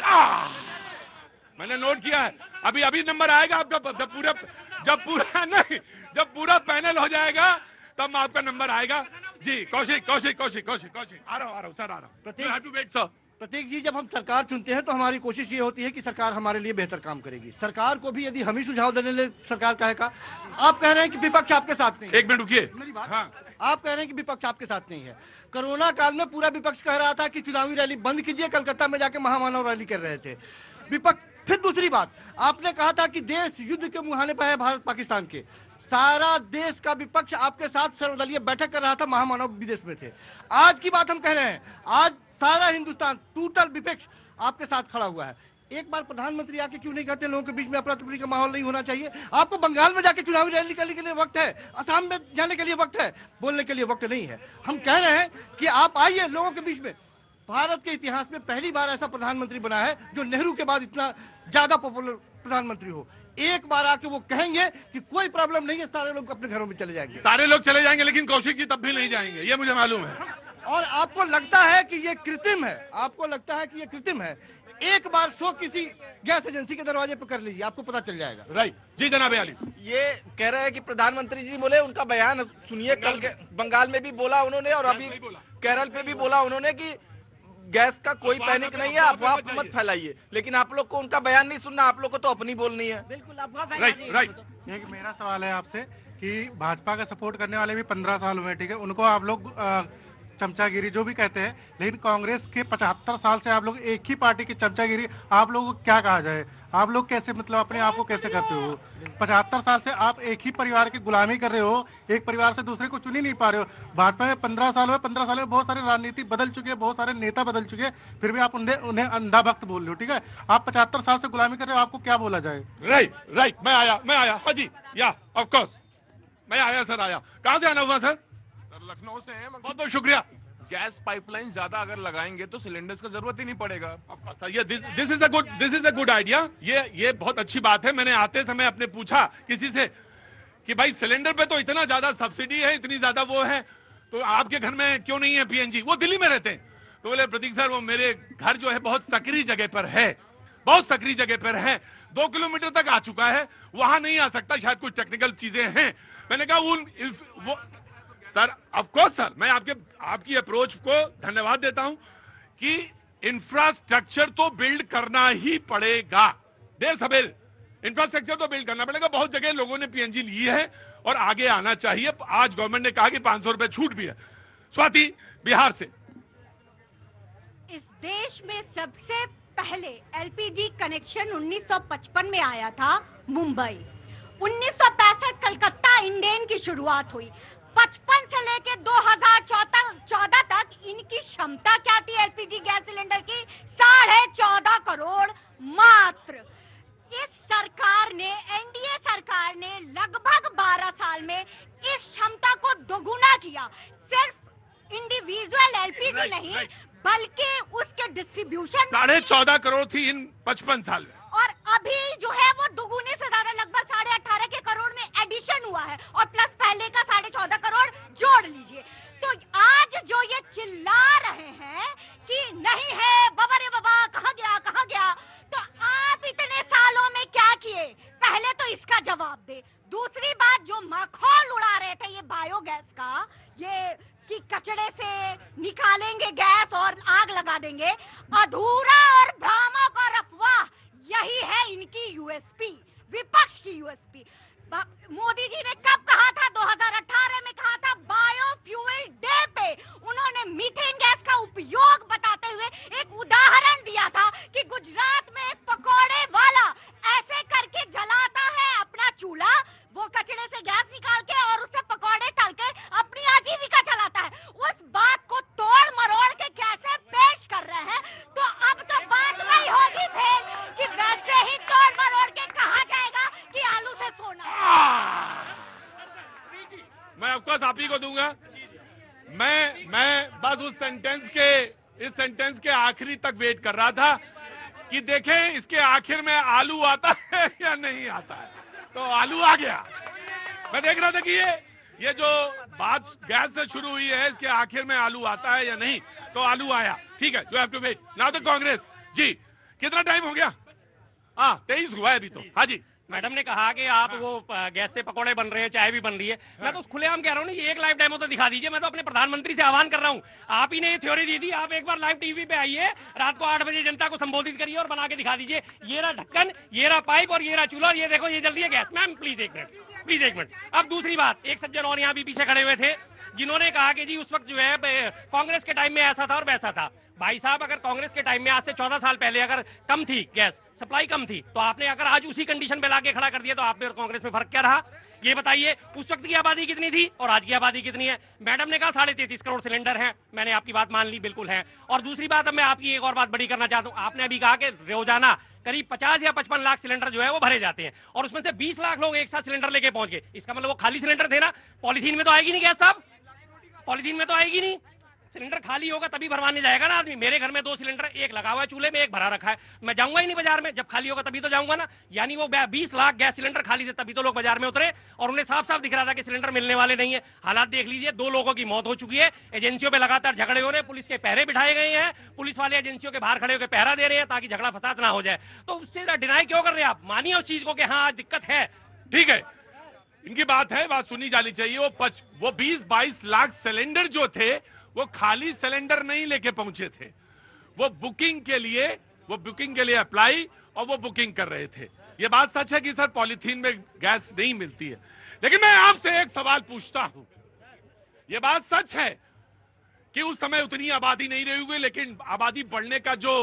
मैंने नोट किया है। अभी नंबर आएगा आपका, जब पूरा पैनल हो जाएगा तब आपका नंबर आएगा। जी कौशिक आ रहा हूं सर, प्रतीक जी, जब हम सरकार चुनते हैं तो हमारी कोशिश ये होती है कि सरकार हमारे लिए बेहतर काम करेगी। सरकार को भी यदि हम ही सुझाव देने ले सरकार कहेगा। आप कह रहे हैं कि विपक्ष आपके साथ नहीं है। एक मिनट रुकिए। हाँ। आप कह रहे हैं कि विपक्ष आपके साथ नहीं है। कोरोना काल में पूरा विपक्ष कह रहा था कि चुनावी रैली बंद कीजिए, कलकत्ता में जाके महामानव रैली कर रहे थे विपक्ष। फिर दूसरी बात, आपने कहा था कि देश युद्ध के मुहाने पर है भारत पाकिस्तान के। सारा देश का विपक्ष आपके साथ सर्वदलीय बैठक कर रहा था, महामानव विदेश में थे। आज की बात हम कह रहे हैं, आज सारा हिंदुस्तान टोटल विपक्ष आपके साथ खड़ा हुआ है। एक बार प्रधानमंत्री आके क्यों नहीं कहते लोगों के बीच में अफरा तफरी का माहौल नहीं होना चाहिए? आपको बंगाल में जाके चुनावी रैली करने के लिए वक्त है, असम में जाने के लिए वक्त है, बोलने के लिए वक्त नहीं है। हम कह रहे हैं कि आप आइए लोगों के बीच में। भारत के इतिहास में पहली बार ऐसा प्रधानमंत्री बना है जो नेहरू के बाद इतना ज्यादा पॉपुलर प्रधानमंत्री हो। एक बार आके वो कहेंगे कि कोई प्रॉब्लम नहीं है, सारे लोग अपने घरों में चले जाएंगे। सारे लोग चले जाएंगे, लेकिन कौशिक जी तब भी नहीं जाएंगे, ये मुझे मालूम है। और आपको लगता है कि ये कृत्रिम है, एक बार शो किसी गैस एजेंसी के दरवाजे पर कर लीजिए, आपको पता चल जाएगा। राइट जी जनाब अली। ये कह रहे हैं कि प्रधानमंत्री जी बोले, उनका बयान सुनिए। कल के बंगाल में भी बोला उन्होंने और अभी केरल पे भी बोला उन्होंने कि गैस का कोई पैनिक नहीं है, अफवाह मत फैलाइए। लेकिन आप लोग को उनका बयान नहीं सुनना, आप लोग को तो अपनी बोलनी है। राइट। एक मेरा सवाल है आपसे कि भाजपा का सपोर्ट करने वाले भी 15 साल हुए, ठीक है, उनको आप लोग चमचागिरी जो भी कहते हैं, लेकिन कांग्रेस के 75 साल से आप लोग एक ही पार्टी की चमचागिरी, आप लोगों को क्या कहा जाए? आप लोग कैसे मतलब अपने आप को कैसे करते हो? 75 साल से आप एक ही परिवार की गुलामी कर रहे हो, एक परिवार से दूसरे को चुन ही नहीं पा रहे हो। भाजपा में 15 साल हुए, 15 साल में बहुत सारे राजनीति बदल चुके हैं, बहुत सारे नेता बदल चुके हैं, फिर भी आप उन्हें अंधा भक्त बोल रहे हो, ठीक है? आप 75 साल से गुलामी कर रहे हो, आपको क्या बोला जाए? राइट मैं आया। हाँ जी, या ऑफ कोर्स मैं आया सर, आया। कहाँ से आना हुआ सर? लखनऊ से हैं। बहुत बहुत शुक्रिया। गैस पाइपलाइन ज्यादा अगर लगाएंगे तो सिलेंडर्स का जरूरत ही नहीं पड़ेगा। ये this is a good idea. ये बहुत अच्छी बात है। मैंने आते समय अपने पूछा किसी से कि भाई सिलेंडर पे तो इतना ज्यादा सब्सिडी है, इतनी ज्यादा वो है, तो आपके घर में क्यों नहीं है पीएनजी? वो दिल्ली में रहते हैं। तो बोले प्रतीक सर वो मेरे घर जो है बहुत सकरी जगह पर है, बहुत सकरी जगह पर है, 2 किलोमीटर तक आ चुका है, वहां नहीं आ सकता, शायद कुछ टेक्निकल चीजें हैं। मैंने कहा वो सर ऑफ कोर्स सर, मैं आपकी अप्रोच को धन्यवाद देता हूं कि इंफ्रास्ट्रक्चर तो बिल्ड करना ही पड़ेगा, देर सवेर इंफ्रास्ट्रक्चर तो बिल्ड करना पड़ेगा। बहुत जगह लोगों ने पीएनजी ली है और आगे आना चाहिए। आज गवर्नमेंट ने कहा कि 500 रुपए छूट भी है। स्वाति बिहार से। इस देश में सबसे पहले एलपीजी कनेक्शन 1955 में आया था मुंबई। 1965 कलकत्ता इंडेन की शुरुआत हुई। 55 से लेके 2014 तक इनकी क्षमता क्या थी एलपीजी गैस सिलेंडर की? 14.5 करोड़ मात्र। इस सरकार ने, एनडीए सरकार ने लगभग 12 साल में इस क्षमता को दोगुना किया। सिर्फ इंडिविजुअल एलपीजी नहीं बल्कि उसके डिस्ट्रीब्यूशन 14.5 करोड़ थी इन 55 साल में, और अभी जो है वो दुगुने से ज्यादा लगभग 18.5 के करोड़ में एडिशन हुआ है, और प्लस पहले का 14.5 करोड़ जोड़ लीजिए। तो आज जो ये चिल्ला रहे हैं कि नहीं है, बाबा रे बाबा कहाँ गया, तो आप इतने सालों में क्या किए? पहले तो इसका जवाब दे। दूसरी बात, जो मखौल उड़ा रहे थे ये बायोगैस का, ये कि कचड़े से निकालेंगे गैस और आग लगा देंगे, अधूरा और भ्रामक और अफवाह, यही है इनकी यूएसपी, विपक्ष की यूएसपी। मोदी जी ने कब कहा था? 2018 में कहा था, बायोफ्यूल डे पे उन्होंने मीथेन गैस का उपयोग बताते हुए एक उदाहरण दिया था कि गुजरात में एक पकौड़े वाला ऐसे करके जलाता है अपना चूल्हा, वो कचड़े से गैस निकाल के और उससे पकौड़े तल के अपनी आजीविका चलाता है। उस बात को तोड़ मरोड़ के कैसे पेश कर रहे हैं? तो अब तो बात वही होगी फिर कि वैसे ही तोड़ मरोड़ के कहा जाएगा कि आलू से सोना। मैं ऑफकोर्स आप ही को दूंगा। मैं बस इस सेंटेंस के आखिरी तक वेट कर रहा था कि देखें इसके आखिर में आलू आता है या नहीं आता है। तो आलू आ गया। मैं देख रहा था कि ये जो बात गैस से शुरू हुई है इसके आखिर में आलू आता है या नहीं, तो आलू आया। ठीक है, you have to wait now. The Congress ji, कितना टाइम हो गया? 23 हुआ है अभी तो। हाँ जी, मैडम ने कहा कि आप वो गैस से पकोड़े बन रहे हैं, चाय भी बन रही है। मैं तो खुलेआम कह रहा हूँ ना, ये एक लाइव डेमो तो दिखा दीजिए। मैं तो अपने प्रधानमंत्री से आह्वान कर रहा हूँ, आप ही ने ये थ्योरी दी थी, आप एक बार लाइव टीवी पे आइए, रात को 8 बजे जनता को संबोधित करिए और बना के दिखा दीजिए। ये रहा ढक्कन, ये रहा पाइप और ये रहा चूल्हा, और ये देखो ये जल रही है गैस। मैम प्लीज एक मिनट। अब दूसरी बात, एक सज्जन और यहाँ भी पीछे खड़े हुए थे जिन्होंने कहा कि जी उस वक्त जो है कांग्रेस के टाइम में ऐसा था और वैसा था। भाई साहब, अगर कांग्रेस के टाइम में आज से 14 साल पहले अगर कम थी गैस सप्लाई, कम थी, तो आपने अगर आज उसी कंडीशन पे लाके खड़ा कर दिया, तो आप में और कांग्रेस में फर्क क्या रहा? ये बताइए। उस वक्त की आबादी कितनी थी और आज की आबादी कितनी है? मैडम ने कहा 33.5 करोड़ सिलेंडर हैं, मैंने आपकी बात मान ली, बिल्कुल है। और दूसरी बात, अब मैं आपकी एक और बात बड़ी करना चाहता हूं। आपने अभी कहा कि रोजाना करीब 50 या 55 लाख सिलेंडर जो है वो भरे जाते हैं, और उसमें से 20 लाख लोग एक साथ सिलेंडर लेके पहुंच गए। इसका मतलब वो खाली सिलेंडर थे ना? पॉलीथीन में तो आएगी नहीं गैस साहब, पॉलीथीन में तो आएगी नहीं। सिलेंडर खाली होगा तभी भरवाने जाएगा ना आदमी। मेरे घर में 2 सिलेंडर, एक लगा हुआ है चूल्हे में, एक भरा रखा है। मैं जाऊंगा ही नहीं बाजार में, जब खाली होगा तभी तो जाऊंगा ना। यानी वो 20 लाख गैस सिलेंडर खाली थे तभी तो लोग बाजार में उतरे, और उन्हें साफ साफ दिख रहा था कि सिलेंडर मिलने वाले नहीं है। हालात देख लीजिए, 2 लोगों की मौत हो चुकी है, एजेंसियों पे लगातार झगड़े हो रहे हैं, पुलिस के पहरे बिठाए गए हैं, पुलिस वाले एजेंसियों के बाहर खड़े होकर पहरा दे रहे हैं ताकि झगड़ा फसाद ना हो जाए। तो उससे डिनाई क्यों कर रहे हैं आप? मानिए उस चीज को कि हाँ दिक्कत है। ठीक है, इनकी बात है, बात सुनी जानी चाहिए। वो 20-22 लाख सिलेंडर जो थे वो खाली सिलेंडर नहीं लेके पहुंचे थे, वो बुकिंग के लिए अप्लाई और वो बुकिंग कर रहे थे। ये बात सच है कि सर पॉलीथीन में गैस नहीं मिलती है, लेकिन मैं आपसे एक सवाल पूछता हूं। ये बात सच है कि उस समय उतनी आबादी नहीं रही हुई, लेकिन आबादी बढ़ने का जो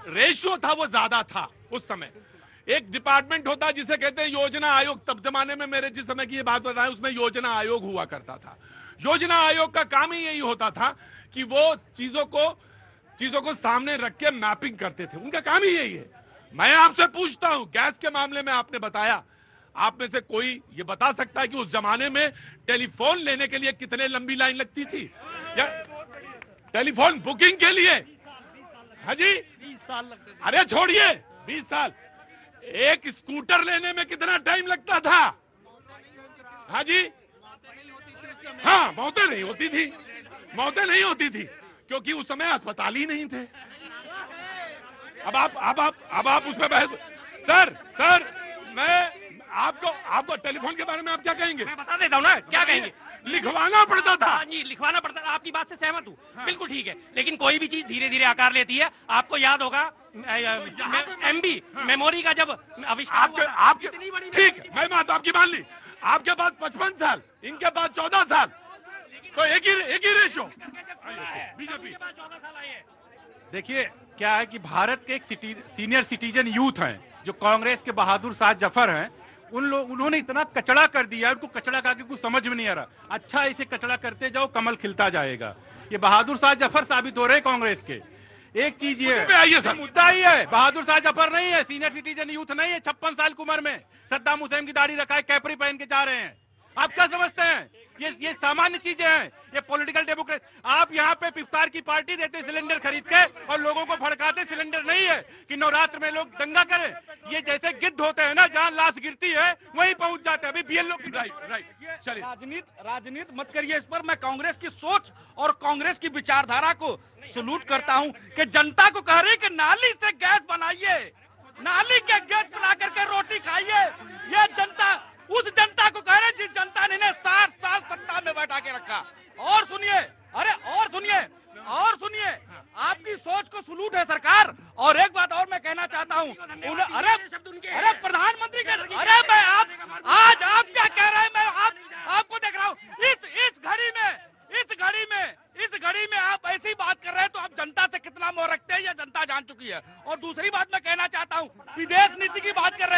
रेशियो था वो ज्यादा था उस समय। एक डिपार्टमेंट होता जिसे कहते हैं योजना आयोग। तब जमाने में मेरे जिस समय की ये बात बताएं, उसमें योजना आयोग हुआ करता था। योजना आयोग का काम ही यही होता था कि वो चीजों को सामने रख के मैपिंग करते थे। उनका काम ही यही है। मैं आपसे पूछता हूं, गैस के मामले में आपने बताया आप में से कोई ये बता सकता है कि उस जमाने में टेलीफोन लेने के लिए कितने लंबी लाइन लगती थी, या टेलीफोन बुकिंग के लिए? हाँ जी, 20 साल लगते थे। अरे छोड़िए 20 साल, एक स्कूटर लेने में कितना टाइम लगता था? हाँ जी, हाँ, मौतें नहीं होती थी, मौतें नहीं होती थी क्योंकि उस समय अस्पताल ही नहीं थे। अब आप उसमें बहस। सर मैं आपको टेलीफोन के बारे में आप क्या कहेंगे? मैं बता देता हूँ ना, क्या कहेंगे? लिखवाना पड़ता था। हाँ जी, लिखवाना पड़ता था। आपकी बात से सहमत हूँ, बिल्कुल ठीक है। लेकिन कोई भी चीज धीरे धीरे आकार लेती है। आपको याद होगा एमबी मेमोरी का जब आविष्कार हुआ था, आपके इतनी बड़ी ठीक है, मैं बात आपकी मान ली। आपके पास 55 साल, इनके पास 14 साल, तो एक ही रेशो। बीजेपी देखिए क्या है कि भारत के एक सीनियर सिटीजन यूथ हैं जो कांग्रेस के बहादुर शाह जफर हैं, उन्होंने इतना कचड़ा कर दिया, उनको कचड़ा का कुछ समझ में नहीं आ रहा। अच्छा, इसे कचड़ा करते जाओ, कमल खिलता जाएगा। ये बहादुर शाह जफर साबित हो रहे कांग्रेस के। एक चीज ये आइए सर, मुद्दा ही है, बहादुर शाह जफर नहीं है, सीनियर सिटीजन यूथ नहीं है। 56 साल की उम्र में सद्दाम हुसैन की दाढ़ी रखा है, कैपरी पहन के जा रहे हैं। आप क्या समझते हैं? ये सामान्य चीजें हैं, ये पॉलिटिकल डेमोक्रेसी। आप यहाँ पे इफ्तार की पार्टी देते सिलेंडर खरीद के और लोगों को भड़काते। सिलेंडर नहीं है कि नवरात्र में लोग दंगा करें। ये जैसे गिद्ध होते हैं ना, जहाँ लाश गिरती है वहीं पहुंच जाते हैं। अभी बीएलओ की राइट, चलिए। राजनीति मत करिए इस पर। मैं कांग्रेस की सोच और कांग्रेस की विचारधारा को सलूट करता हूं कि जनता को कह रही कि नाली से गैस बनाइए, नाली के गैस बना करके रोटी खाइए। ये जनता उस जनता को कह रहे जिस जनता ने 60 साल सत्ता में बैठा के रखा। और सुनिए, और सुनिए, आपकी सोच को सलूट है सरकार। और एक बात और मैं कहना चाहता हूं, अरे प्रधानमंत्री के, अरे मैं आज आप क्या कह रहे हैं, मैं आपको देख रहा हूं। इस घड़ी में आप ऐसी बात कर रहे हैं तो आप जनता से कितना मोह रखते हैं, यह जनता जान चुकी है। और दूसरी बात मैं कहना चाहता हूं, विदेश नीति की बात कर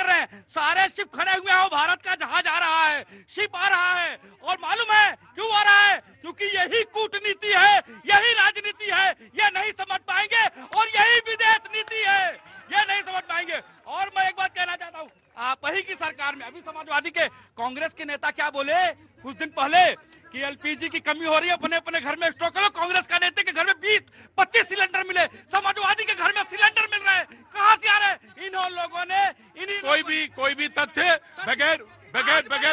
रहे हैं, सारे शिप खड़े हुए हैं, भारत का जहाज आ रहा है, शिप आ रहा है। और मालूम है क्यों आ रहा है? क्योंकि यही कूटनीति है, यही राजनीति है, ये नहीं समझ पाएंगे। और यही विदेश नीति है, ये नहीं समझ पाएंगे। और मैं एक बात कहना चाहता हूँ, आप ही की सरकार में अभी समाजवादी के कांग्रेस के नेता क्या बोले कुछ दिन पहले कि एलपीजी की कमी हो रही है, अपने अपने घर में स्टॉक करो। कांग्रेस का नेता के घर में 20-25 सिलेंडर मिले, समाजवादी के घर में सिलेंडर मिल रहे हैं। कहां से आ रहे हैं? इन लोगों ने कोई भी तथ्य बगैर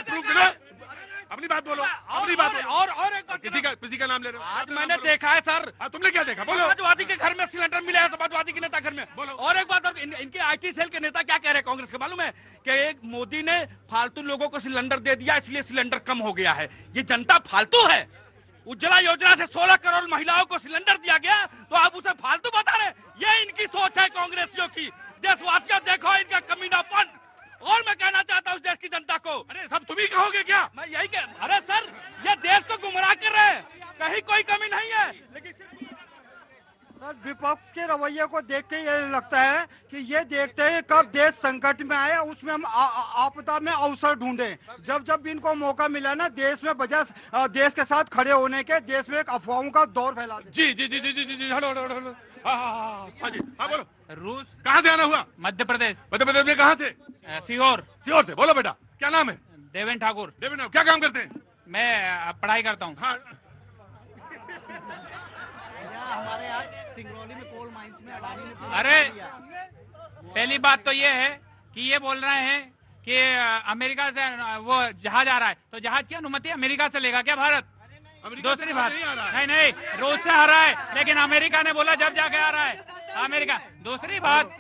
प्रूफ के अपनी बात बोलो, अपनी बात बोलो। और एक बात, किसी का नाम ले रहे हो? आज मैंने देखा है सर। तुमने क्या देखा? बोलो। समाजवादी के घर में सिलेंडर मिले हैं, समाजवादी के नेता घर में। बोलो। और एक बात, इनके आईटी सेल के नेता क्या कह रहे हैं कांग्रेस के, मालूम है? कि एक मोदी ने फालतू लोगों को सिलेंडर दे दिया, इसलिए सिलेंडर कम हो गया है। ये जनता फालतू है। उज्ज्वला योजना से 16 करोड़ महिलाओं को सिलेंडर दिया गया, तो आप उसे फालतू बता रहे? ये इनकी सोच है कांग्रेसियों की। देशवासियों देखो इनका कमीनापन। और मैं कहना चाहता हूँ देश की जनता को, अरे सब तुम ही कहोगे क्या? मैं यही कह, अरे सर ये देश को गुमराह कर रहे हैं, कहीं कोई कमी नहीं है। लेकिन सर विपक्ष के रवैये को देख के ये लगता है कि ये देखते हैं कब देश संकट में आए, उसमें हम आपदा में अवसर ढूंढें। जब इनको मौका मिला ना देश में बजाय देश के साथ खड़े होने के, देश में एक अफवाहों का दौर फैला दें। जी, हेलो। हाँ जी, हाँ बोलो। रूस कहाँ से आना हुआ? मध्य प्रदेश में कहाँ से? सीहोर से। बोलो बेटा, क्या नाम है? देवेंद्र ठाकुर। क्या काम करते हैं? मैं पढ़ाई करता हूँ। हाँ। हमारे यहाँ सिंगरौली में कोल माइंस में अडानी ने, अरे पहली बात तो ये है कि ये बोल रहे हैं कि अमेरिका से वो जहाज आ रहा है, तो जहाज की अनुमति अमेरिका से लेगा क्या भारत? दूसरी बात, नहीं, रूस से आ रहा है, लेकिन अमेरिका ने बोला जब जाके आ रहा है अमेरिका। दूसरी बात